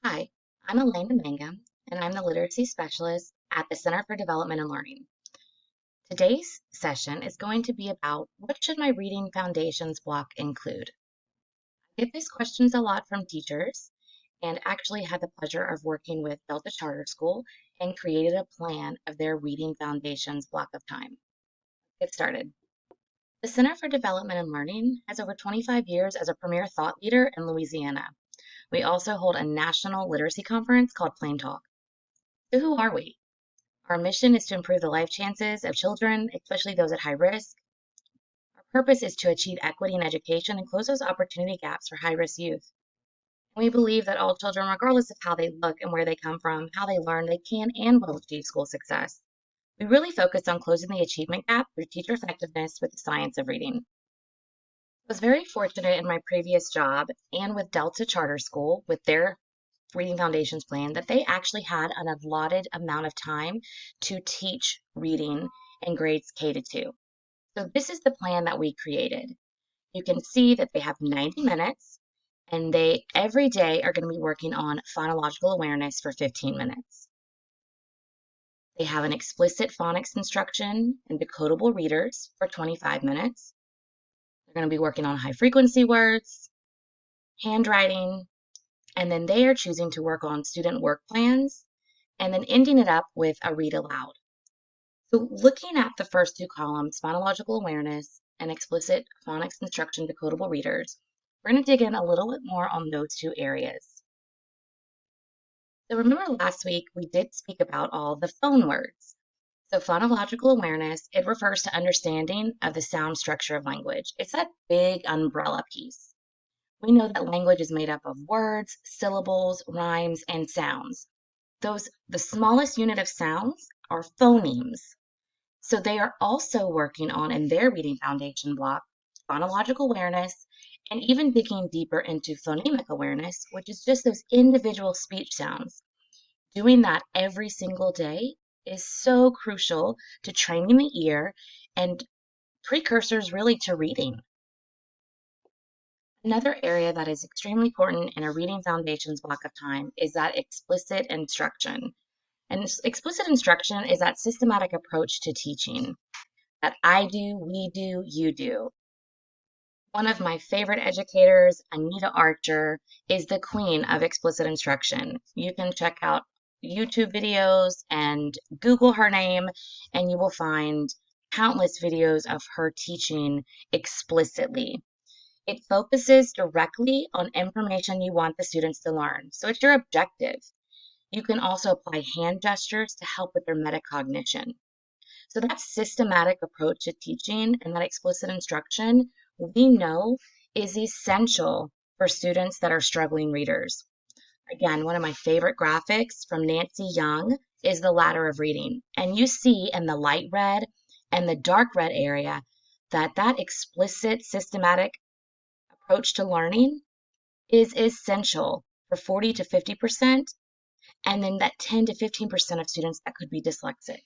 Hi, I'm Elena Mangum, and I'm the Literacy Specialist at the Center for Development and Learning. Today's session is going to be about what should my reading foundations block include? I get these questions a lot from teachers and actually had the pleasure of working with Delta Charter School and created a plan of their reading foundations block of time. Get started. The Center for Development and Learning has over 25 years as a premier thought leader in Louisiana. We also hold a national literacy conference called Plain Talk. So who are we? Our mission is to improve the life chances of children, especially those at high risk. Our purpose is to achieve equity in education and close those opportunity gaps for high-risk youth. We believe that all children, regardless of how they look and where they come from, how they learn, they can and will achieve school success. We really focus on closing the achievement gap through teacher effectiveness with the science of reading. I was very fortunate in my previous job and with Delta Charter School with their Reading Foundations plan that they actually had an allotted amount of time to teach reading in grades K to 2. So this is the plan that we created. You can see that they have 90 minutes and they every day are going to be working on phonological awareness for 15 minutes. They have an explicit phonics instruction and decodable readers for 25 minutes. They're going to be working on high frequency words, handwriting, and then they are choosing to work on student work plans and then ending it up with a read aloud. So looking at the first two columns, phonological awareness and explicit phonics instruction decodable readers, we're going to dig in a little bit more on those two areas. So remember last week we did speak about all the phone words. So phonological awareness, it refers to understanding of the sound structure of language. It's that big umbrella piece. We know that language is made up of words, syllables, rhymes, and sounds. The smallest unit of sounds are phonemes. So they are also working on, in their reading foundation block, phonological awareness, and even digging deeper into phonemic awareness, which is just those individual speech sounds. Doing that every single day is so crucial to training the ear and precursors really to reading. Another area that is extremely important in a reading foundations block of time is that explicit instruction. And explicit instruction is that systematic approach to teaching that I do, we do, you do. One of my favorite educators, Anita Archer, is the queen of explicit instruction. You can check out YouTube videos and Google her name, and you will find countless videos of her teaching explicitly. It focuses directly on information you want the students to learn. So it's your objective. You can also apply hand gestures to help with their metacognition. So that systematic approach to teaching and that explicit instruction, we know is essential for students that are struggling readers. Again, one of my favorite graphics from Nancy Young is the ladder of reading. And you see in the light red and the dark red area that explicit systematic approach to learning is essential for 40 to 50%, and then that 10 to 15% of students that could be dyslexic.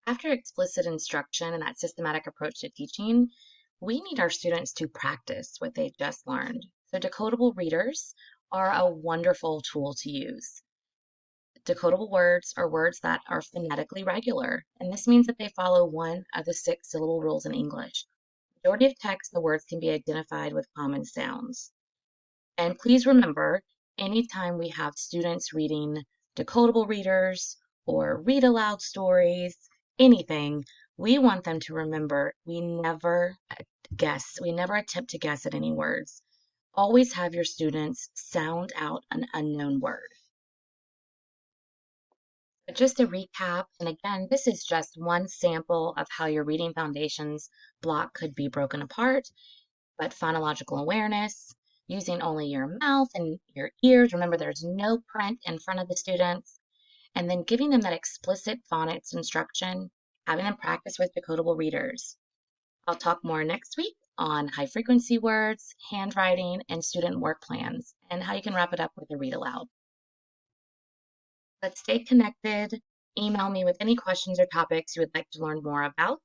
After explicit instruction and that systematic approach to teaching, we need our students to practice what they just learned. So decodable readers are a wonderful tool to use. Decodable words are words that are phonetically regular, and this means that they follow one of the 6 syllable rules in English. Majority of text, the words can be identified with common sounds. And please remember, anytime we have students reading decodable readers or read aloud stories, anything, we want them to remember we never attempt to guess at any words. Always have your students sound out an unknown word. But just to recap, and again, this is just one sample of how your reading foundations block could be broken apart, but phonological awareness, using only your mouth and your ears. Remember, there's no print in front of the students. And then giving them that explicit phonics instruction, having them practice with decodable readers. I'll talk more next week on high frequency words, handwriting, and student work plans, and how you can wrap it up with a read aloud. Let's stay connected. Email me with any questions or topics you would like to learn more about,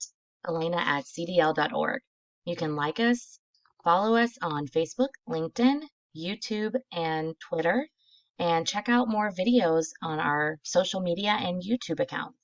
elena@cdl.org. You can like us, follow us on Facebook, LinkedIn, YouTube, and Twitter, and check out more videos on our social media and YouTube accounts.